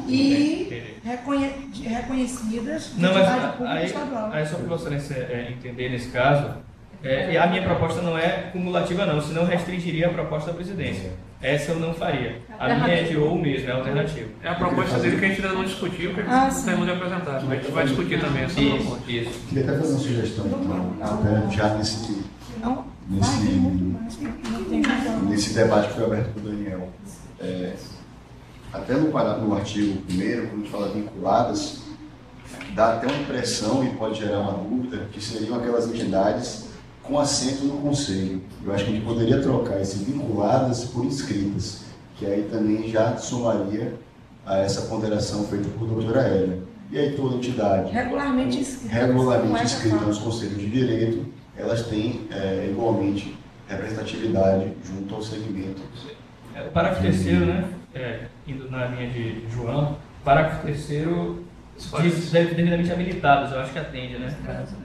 e reconhecidas de Não, mas utilidade pública estadual. aí só para Vossa Excelência entender nesse caso, a minha proposta não é cumulativa não, senão restringiria a proposta da presidência. Essa eu não faria. A minha é de ou mesmo, é alternativa. É a proposta dele que a gente ainda não discutiu, porque a gente não tem apresentar. Mas a gente vai discutir também essa proposta. Isso. Queria até fazer uma sugestão, então, até já nesse debate que foi aberto por Daniel. Até no artigo 1º, quando a gente fala vinculadas, dá até uma impressão, e pode gerar uma dúvida, que seriam aquelas entidades com assento no Conselho. Eu acho que a gente poderia trocar esse vinculadas por inscritas, que aí também já somaria a essa ponderação feita por doutora Hélia. E aí toda entidade regularmente inscrita nos Conselhos de Direito, elas têm igualmente representatividade junto ao segmento. O parágrafo 3º, né, indo na linha de João, parágrafo 3º diz devidamente habilitados, eu acho que atende, né?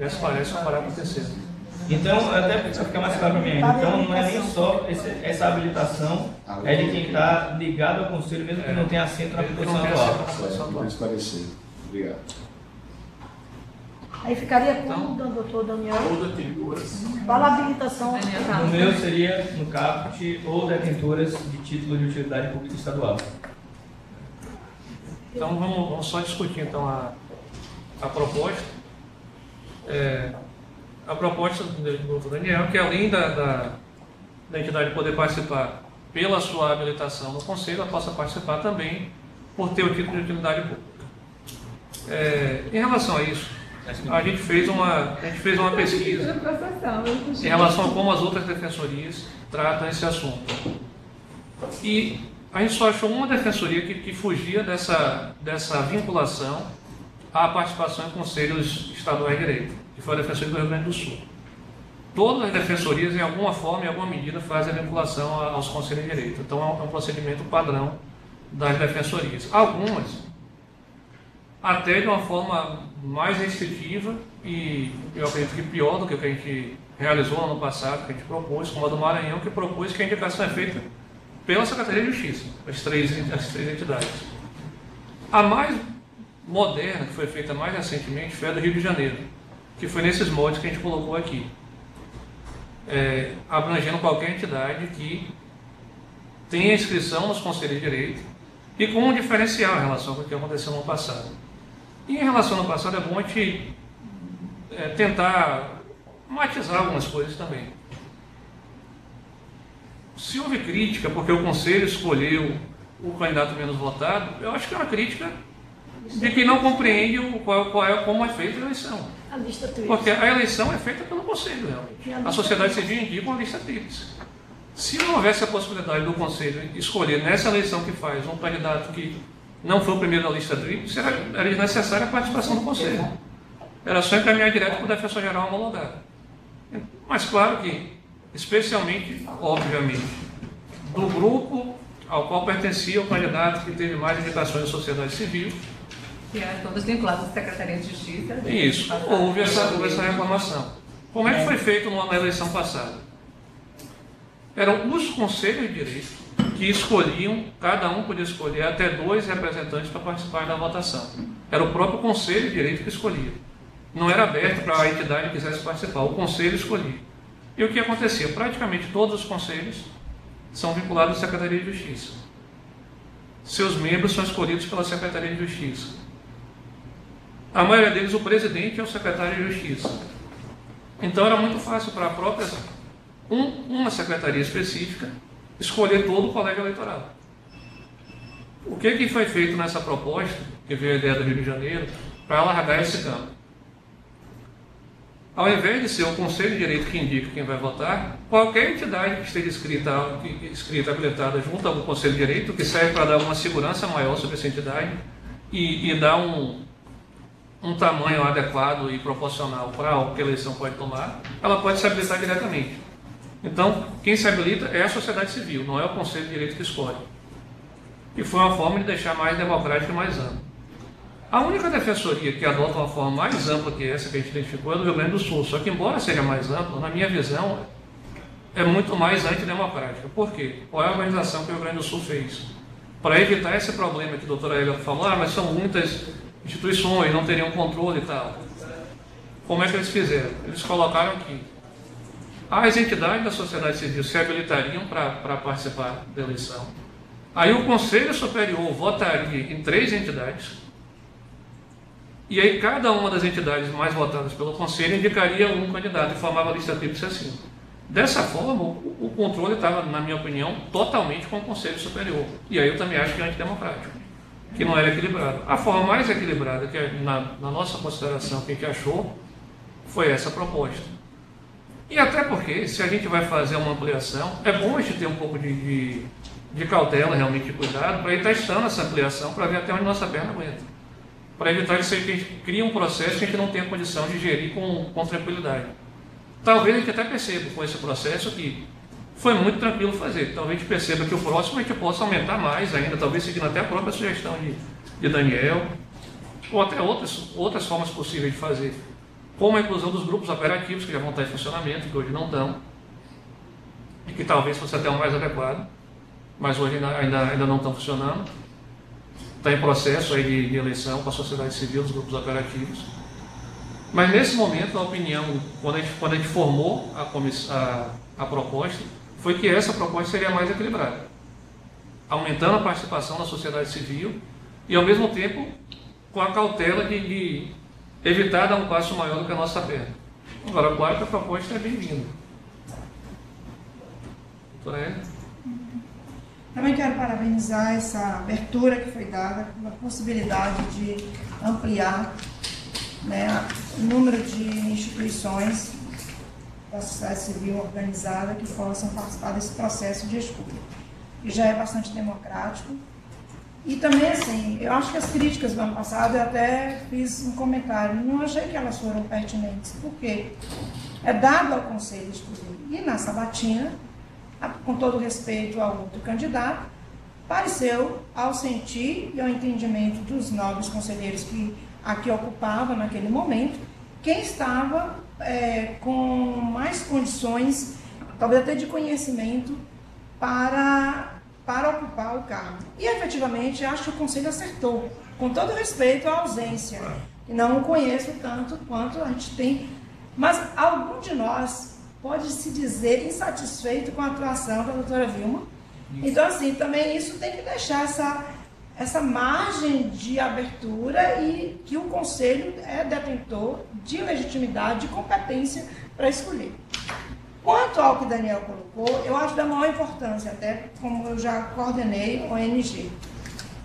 Esse parece o parágrafo 3º. Então, até para ficar mais claro para mim ainda, então não é nem só essa habilitação, é de quem está ligado ao Conselho, mesmo que não tenha assento na posição atual. Esclarecer. Obrigado. Aí ficaria como, doutor Daniel? Ou detentoras. Fala a habilitação. No meu seria, no caput, ou detentoras de título de utilidade pública estadual. Então vamos só discutir então a proposta. A proposta do doutor Daniel, que além da entidade poder participar pela sua habilitação no Conselho, ela possa participar também por ter o título de utilidade pública. Em relação a isso, a gente fez uma pesquisa em relação a como as outras defensorias tratam esse assunto. E a gente só achou uma defensoria que fugia dessa vinculação à participação em conselhos estaduais de direito, que foi a Defensoria do Rio Grande do Sul. Todas as defensorias, em alguma forma, em alguma medida, fazem a vinculação aos conselhos de direito. Então, é um procedimento padrão das defensorias. Algumas até de uma forma mais restritiva e, eu acredito que pior do que o que a gente realizou no ano passado, que a gente propôs, como a do Maranhão, que propôs que a indicação é feita pela Secretaria de Justiça, as três entidades. A mais moderna, que foi feita mais recentemente, foi a do Rio de Janeiro, que foi nesses moldes que a gente colocou aqui, abrangendo qualquer entidade que tenha inscrição nos conselhos de direito e com um diferencial em relação ao que aconteceu no ano passado. E em relação ao ano passado é bom a gente tentar matizar algumas coisas também. Se houve crítica porque o Conselho escolheu o candidato menos votado, eu acho que é uma crítica de quem não compreende como é feita a eleição. A lista tríplice. Porque a eleição é feita pelo Conselho, realmente. A sociedade civil indica uma lista tríplice. Se não houvesse a possibilidade do Conselho escolher nessa eleição que faz um candidato que não foi o primeiro da lista tríplice, era desnecessária a participação do Conselho. Era só encaminhar direto para o defensor-geral homologado. Mas claro que, especialmente, obviamente, do grupo ao qual pertencia o candidato que teve mais indicações da sociedade civil. Que eram todas vinculadas à Secretaria de Justiça. Isso, houve essa reclamação. Como é que foi feito na eleição passada? Eram os conselhos de direito que escolhiam, cada um podia escolher até 2 representantes para participar da votação. Era o próprio Conselho de Direito que escolhia. Não era aberto para a entidade que quisesse participar, o Conselho escolhia. E o que acontecia? Praticamente todos os conselhos são vinculados à Secretaria de Justiça. Seus membros são escolhidos pela Secretaria de Justiça. A maioria deles, o presidente é o secretário de Justiça. Então era muito fácil para a própria uma secretaria específica escolher todo o colégio eleitoral. O que foi feito nessa proposta, que veio a ideia do Rio de Janeiro, para alargar esse campo? Ao invés de ser o Conselho de Direito que indica quem vai votar, qualquer entidade que esteja escrita habilitada junto ao Conselho de Direito, que serve para dar uma segurança maior sobre essa entidade e dar um tamanho adequado e proporcional para o que a eleição pode tomar, ela pode se habilitar diretamente. Então, quem se habilita é a sociedade civil, não é o Conselho de Direito que escolhe. E foi uma forma de deixar mais democrático e mais amplo. A única defensoria que adota uma forma mais ampla que essa que a gente identificou é do Rio Grande do Sul. Só que, embora seja mais ampla, na minha visão, é muito mais antidemocrática. Por quê? Qual é a organização que o Rio Grande do Sul fez? para evitar esse problema que a doutora Helga falou, mas são muitas instituições, não teriam controle e tal. Como é que eles fizeram? Eles colocaram que as entidades da sociedade civil se habilitariam para participar da eleição. Aí o Conselho Superior votaria em 3 entidades, e aí cada uma das entidades mais votadas pelo Conselho indicaria um candidato e formava a lista tríplice assim. Dessa forma, o controle estava, na minha opinião, totalmente com o Conselho Superior. E aí eu também acho que é antidemocrático, que não era equilibrado. A forma mais equilibrada, que na nossa consideração, que a gente achou, foi essa proposta. E até porque, se a gente vai fazer uma ampliação, é bom a gente ter um pouco de cautela, realmente de cuidado, para ir testando essa ampliação, para ver até onde nossa perna aguenta. Para evitar que a gente crie um processo que a gente não tenha condição de gerir com tranquilidade. Talvez a gente até perceba com esse processo que foi muito tranquilo fazer. Talvez a gente perceba que o próximo a gente possa aumentar mais ainda, talvez seguindo até a própria sugestão de Daniel, ou até outras formas possíveis de fazer, como a inclusão dos grupos operativos, que já vão estar em funcionamento, que hoje não estão, e que talvez fosse até o mais adequado, mas hoje ainda não estão funcionando. Está em processo aí de eleição com a sociedade civil, dos grupos operativos. Mas nesse momento, a opinião, quando a gente formou a proposta, foi que essa proposta seria mais equilibrada, aumentando a participação da sociedade civil e, ao mesmo tempo, com a cautela de evitar dar um passo maior do que a nossa perna. Agora, claro que a proposta é bem-vinda. Também quero parabenizar essa abertura que foi dada, com a possibilidade de ampliar, né, o número de instituições da sociedade civil organizada que possam participar desse processo de escolha, que já é bastante democrático. E também, assim, eu acho que as críticas do ano passado, eu até fiz um comentário, não achei que elas foram pertinentes, porque é dado ao Conselho escolher. E na sabatina, com todo respeito ao outro candidato, pareceu, ao sentir e ao entendimento dos nobres conselheiros que aqui ocupavam naquele momento, quem estava com mais condições, talvez até de conhecimento, para ocupar o cargo. E, efetivamente, acho que o Conselho acertou, com todo respeito à ausência. E não o conheço tanto quanto a gente tem, mas algum de nós pode se dizer insatisfeito com a atuação da doutora Vilma. Então, assim, também isso tem que deixar essa margem de abertura e que o Conselho é detentor de legitimidade, de competência para escolher. Quanto ao que o Daniel colocou, eu acho da maior importância, até como eu já coordenei o ONG.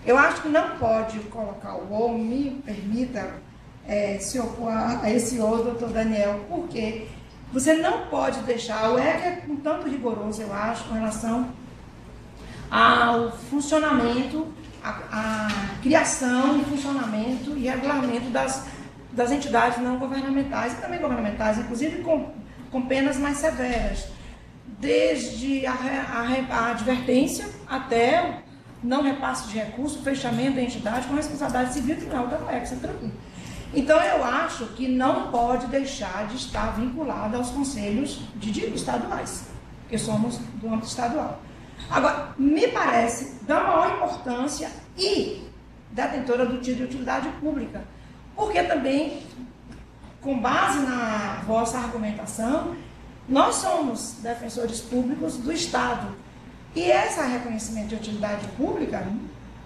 Eu acho que não pode colocar o ou, me permita se opor a esse ou, doutor Daniel, porque você não pode deixar, o ECA é um tanto rigoroso, eu acho, com relação ao funcionamento, a criação e funcionamento e regulamento das entidades não governamentais e também governamentais, inclusive com penas mais severas, desde a advertência até não repasse de recurso, fechamento da entidade com responsabilidade civil que não é o ECA, tranquilo. Então, eu acho que não pode deixar de estar vinculado aos conselhos estaduais, porque somos do âmbito estadual. Agora, me parece da maior importância e detentora do título de utilidade pública, porque também, com base na vossa argumentação, nós somos defensores públicos do Estado. E esse reconhecimento de utilidade pública,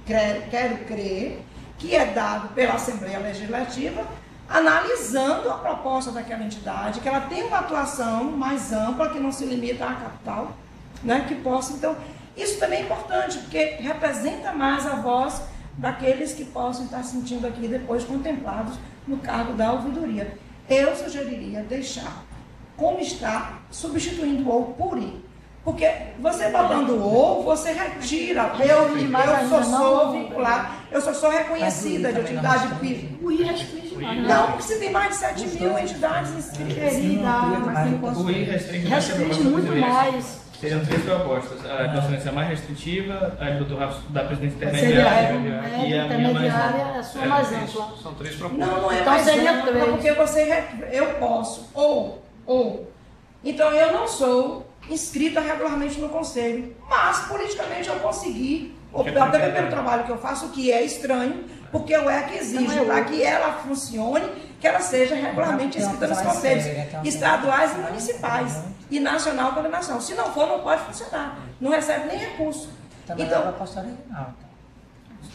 quero crer, que é dado pela Assembleia Legislativa, analisando a proposta daquela entidade, que ela tem uma atuação mais ampla, que não se limita à capital, né, que possa, então, isso também é importante, porque representa mais a voz daqueles que possam estar sentindo aqui depois contemplados no cargo da ouvidoria. Eu sugeriria deixar como está, substituindo o ou por i. Porque você botando o ou, você retira. Eu sou vinculada, eu sou reconhecida de utilidade pública. O I restringe mais. Não, porque você tem mais de 7 mil entidades inscritas. O I restringe muito mais. Seriam 3 propostas. A conferência mais restritiva, a do Dr. Rafa da presidência Seria intermediária e a minha intermediária, a sua mais ampla. São 3 propostas. Não é então mais seria ampla, porque eu posso, ou. Então eu não sou inscrita regularmente no Conselho. Mas, politicamente, eu consegui, até pelo trabalho que eu faço, que é estranho, porque o ECA exige, para que ela funcione, que ela seja regularmente inscrita nos conselhos estaduais e municipais, e nacional quando nacional. Se não for, não pode funcionar. Não recebe nem recurso. Então,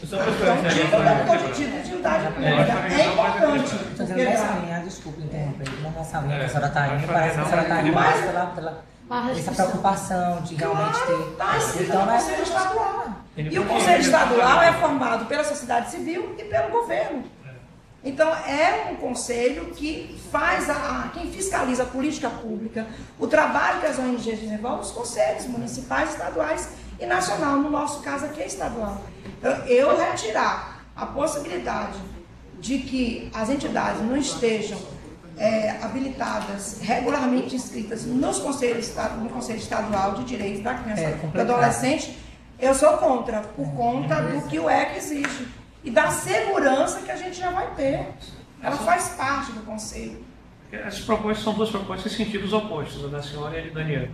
Só para de unidade pública é importante. Desculpa interromper, não nessa linha que a senhora está indo, parece que a senhora está indo mais pela essa preocupação de realmente ter. Está inscrita no Conselho Estadual. E o Conselho Estadual é formado pela sociedade civil e pelo governo. Então, é um conselho que faz quem fiscaliza a política pública, o trabalho que as ONGs desenvolvem, os conselhos municipais, estaduais e nacional. No nosso caso aqui é estadual. Então, eu retirar a possibilidade de que as entidades não estejam habilitadas, regularmente inscritas no Conselho Estadual de Direitos da Criança e do Adolescente, eu sou contra, por conta do que o ECA exige e da segurança que a gente já vai ter. Ela faz parte do Conselho. Essas propostas são duas propostas em sentidos opostos, a da senhora e a de Daniel.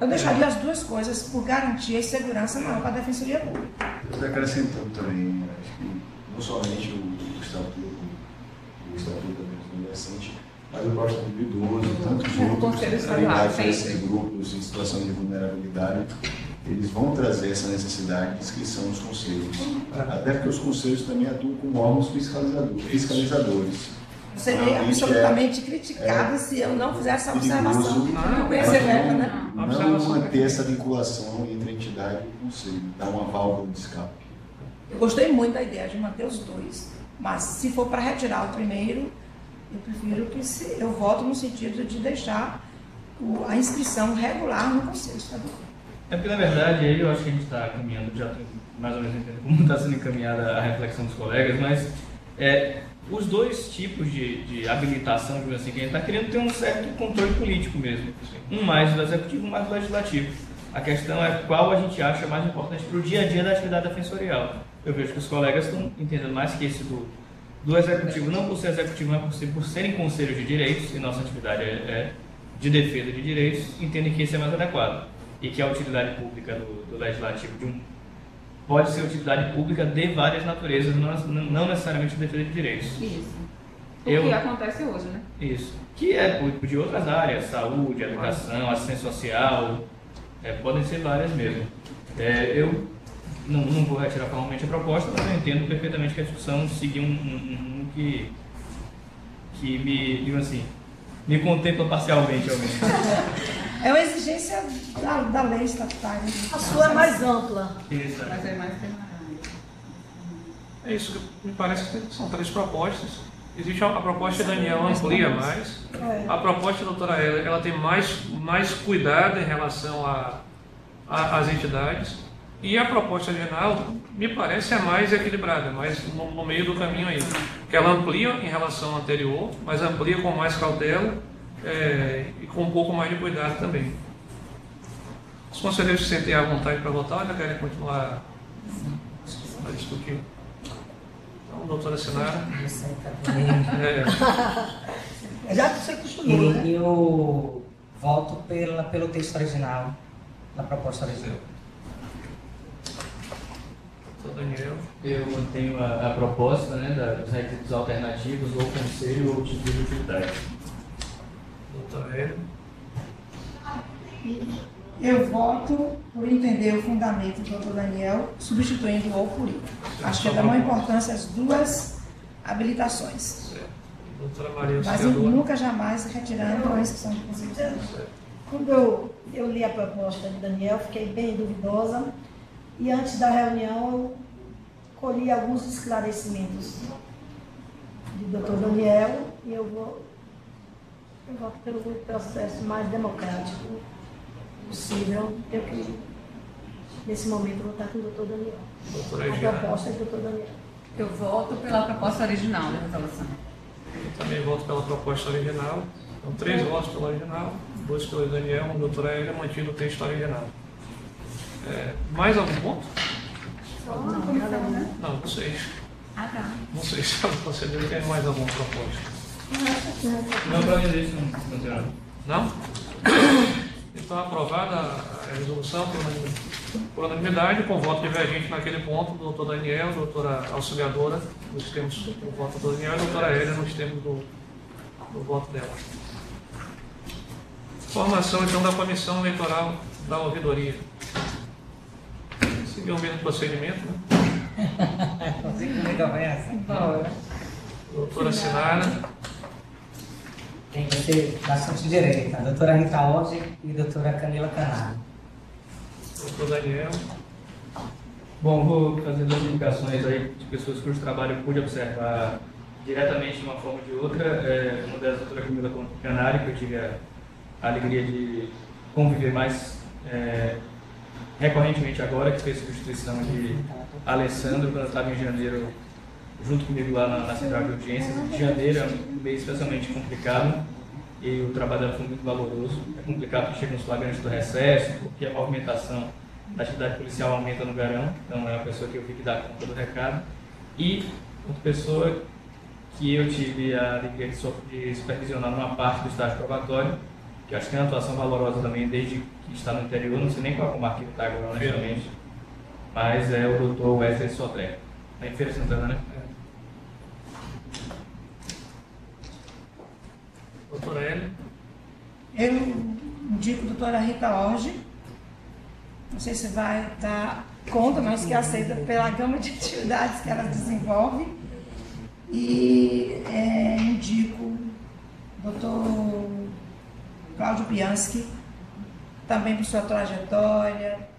Eu deixaria as duas coisas por garantia e segurança não para a Defensoria Pública. Eu estou acrescentando também, acho que não somente o Estatuto do Adolescente, mas o próprio Estatuto do Idoso, tantos outros grupos em situação de vulnerabilidade, eles vão trazer essa necessidade de inscrição nos conselhos. Até porque os conselhos também atuam como órgãos fiscalizadores. Eu seria absolutamente criticada se eu não fizesse essa observação. Não manter essa vinculação entre a entidade e o conselho, dar uma válvula de escape. Eu gostei muito da ideia de manter os dois, mas se for para retirar o primeiro, eu prefiro que eu voto no sentido de deixar a inscrição regular no Conselho Estadual. É porque, na verdade, aí eu acho que a gente está caminhando, já mais ou menos entendendo como está sendo encaminhada a reflexão dos colegas, mas os dois tipos de habilitação, assim, que a gente está querendo ter um certo controle político mesmo. Um mais do executivo, um mais do legislativo. A questão é qual a gente acha mais importante para o dia a dia da atividade defensorial. Eu vejo que os colegas estão entendendo mais que esse do executivo, não por ser executivo, mas por serem conselhos de direitos, e nossa atividade é de defesa de direitos, entendem que esse é mais adequado. E que a utilidade pública do legislativo pode ser utilidade pública de várias naturezas, não necessariamente de defesa de direitos. Isso. O que acontece hoje, né? Isso. Que é público de outras áreas, saúde, educação, assistência social, podem ser várias mesmo. Eu não vou retirar formalmente a proposta, mas eu entendo perfeitamente que a discussão seguir um que me, digamos assim, me contempla parcialmente, ao menos. É uma exigência da lei estatutária. A sua é mais ampla. Isso. Mas é mais temática. É isso que me parece que são três propostas. Existe a proposta de Daniel, amplia mais. A proposta da doutora ela tem mais cuidado em relação às entidades. E a proposta geral, me parece, é mais equilibrada, mais no meio do caminho aí. Que ela amplia em relação ao anterior, mas amplia com mais cautela e com um pouco mais de cuidado também. Os conselheiros se sentem à vontade para votar ou ainda querem continuar a discutir? Então, doutora Sinara. Já que você acostumou, né? Eu voto pelo texto original, da proposta original. Daniel. Eu mantenho a proposta, né, dos requisitos alternativos ou conselho ou tipo de utilidade. Doutora Hélio. Eu voto por entender o fundamento do doutor Daniel, substituindo o por I. Acho que é da maior importância as duas habilitações. Certo. Doutora Maria Mas eu nunca jamais retirando a inscrição de conselho. Quando eu li a proposta de Daniel, fiquei bem duvidosa. E antes da reunião, eu colhi alguns esclarecimentos de doutor Daniel e eu voto pelo processo mais democrático possível. Eu que, nesse momento, votar com o doutor Daniel. A proposta é do doutor Daniel. Eu voto pela proposta original da resolução. Eu também voto pela proposta original. Então, 3 votos pela original, 2 pelo Daniel, um doutora Hélio, mantido o texto original. Mais algum ponto? Não sei. Não sei se o conselheiro tem mais alguma proposta. Não, para mim isso não funciona. Não? Então, aprovada a resolução por unanimidade, com voto divergente naquele ponto, do doutor Daniel, doutora auxiliadora, nos termos do voto do Daniel, e doutora Hélia, nos termos do voto dela. Formação, então, da comissão eleitoral da ouvidoria. Seguir o mesmo procedimento, né? Doutora Sinara. Tem que ser bastante direita. A doutora Rita Orge e a doutora Camila Canário. Doutor Daniel. Bom, vou fazer 2 indicações aí de pessoas cujo trabalho eu pude observar diretamente de uma forma ou de outra. Uma delas, a doutora Camila Canário, que eu tive a alegria de conviver mais recorrentemente agora, que fez substituição de Alessandro, quando eu estava em janeiro, junto comigo lá na Central de Audiências. De janeiro é um mês especialmente complicado e o trabalho dela foi muito valoroso. É complicado porque chega nos flagrantes do recesso, porque a movimentação da atividade policial aumenta no verão, então é uma pessoa que eu vi que dá conta do recado. E outra pessoa que eu tive a alegria de supervisionar numa parte do estágio probatório, que acho que tem uma atuação valorosa também desde que está no interior, não sei nem qual comarca que está agora, honestamente, mas é o doutor Wesley Sodré, em Feira de Santana, né? Doutora Hélia. Eu indico a doutora Rita Orge, não sei se vai dar conta, mas que aceita pela gama de atividades que ela desenvolve. E indico o doutor Cláudio Piansky, também por sua trajetória,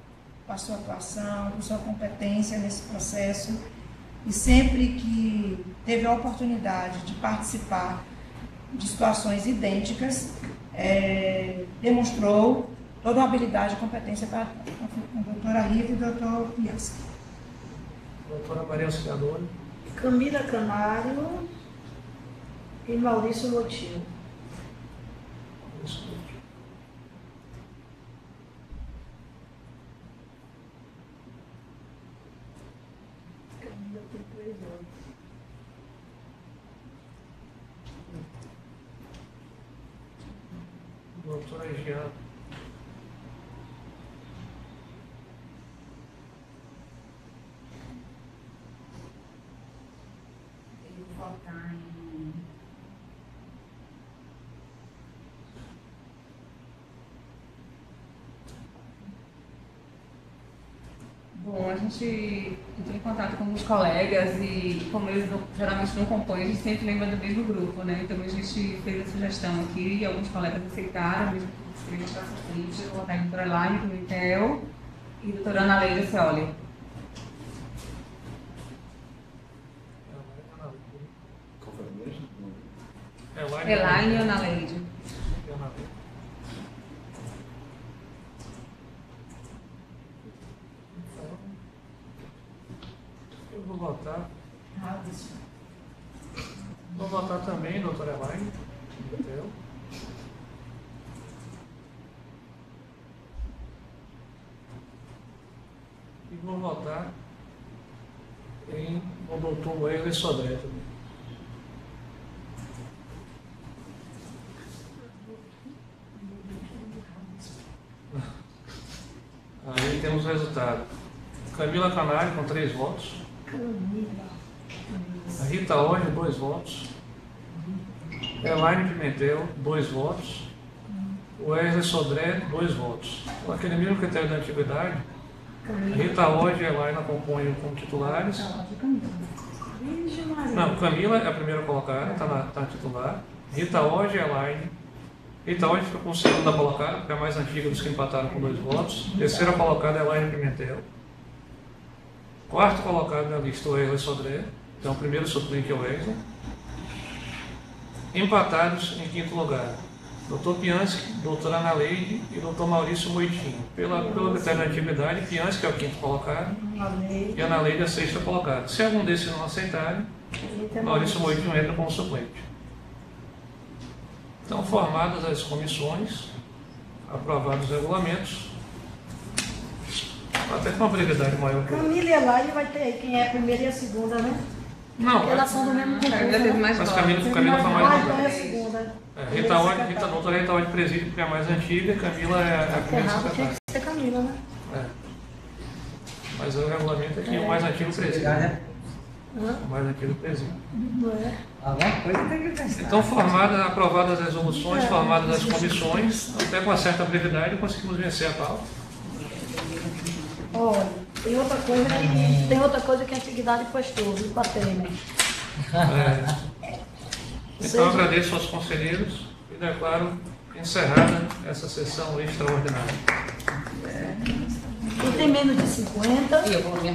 por sua atuação, por sua competência nesse processo. E sempre que teve a oportunidade de participar de situações idênticas, demonstrou toda a habilidade e competência para a doutora Rita e o doutor Piansky. Doutora Maria Auxiliadora. Camila Canário e Maurício Motinho. Camila tem 3 anos. Doutora Jean. Eu vou votar em... Bom, a gente entrou em contato com os colegas e, como eles geralmente não compõem, a gente sempre lembra do mesmo grupo, né? Então a gente fez a sugestão aqui e alguns colegas aceitaram, mesmo que escrevente para frente. Eu vou votar em doutora Laine Pimentel e doutora Ana Leila Ceoli. Qual foi a mesma? Elaine e Ana Leide. Eu vou votar. Vou votar também, doutora Elaine. E vou votar no doutor Wesley Sodré também. Aí temos o resultado. Camila Canário com 3 votos. A Rita Orge, 2 votos. Elaine Pimentel, 2 votos. Wesley Sodré, 2 votos. Com aquele mesmo critério da antiguidade, a Rita Orge e a Elaine acompanham como titulares. Não, Camila é a primeira colocada, está titular. Rita Orge e a Elaine. Rita Orge fica com a segunda colocada, porque é a mais antiga dos que empataram com 2 votos. Terceira colocada é a Elaine Pimentel. Quarto colocado na lista é o Wesley Sodré, então o primeiro suplente é o Wesley. Empatados em quinto lugar, Dr. Piansky, doutora Ana Leide e Dr. Maurício Moitinho. Pelo critério da antiguidade, Piansky é o quinto colocado e Ana Leide é a sexta colocada. Se algum desses não aceitarem, Maurício Moitinho entra como suplente. Então, formadas as comissões, aprovados os regulamentos, até com uma brevidade maior. Camila e Elaine vai ter aí quem é a primeira e a segunda, né? Não, Porque elas são do mesmo concurso. Ainda teve mais mas votos. Camila foi Ah, mais. então é a segunda. A doutora Rita Ode preside, porque é a mais antiga, Camila é a primeira Errado tinha secretária. que ser Camila, né? É. Mas o regulamento é que o mais antigo preside. O mais antigo preside. Não é? Alguma coisa tem que pensar. Então, aprovadas as resoluções, formadas as comissões, até com uma certa brevidade conseguimos vencer a pauta. Olha, tem outra coisa que a antiguidade postou, viu, para Temer. Então, agradeço aos conselheiros e declaro encerrada essa sessão extraordinária. Quem tem menos de 50. E eu vou me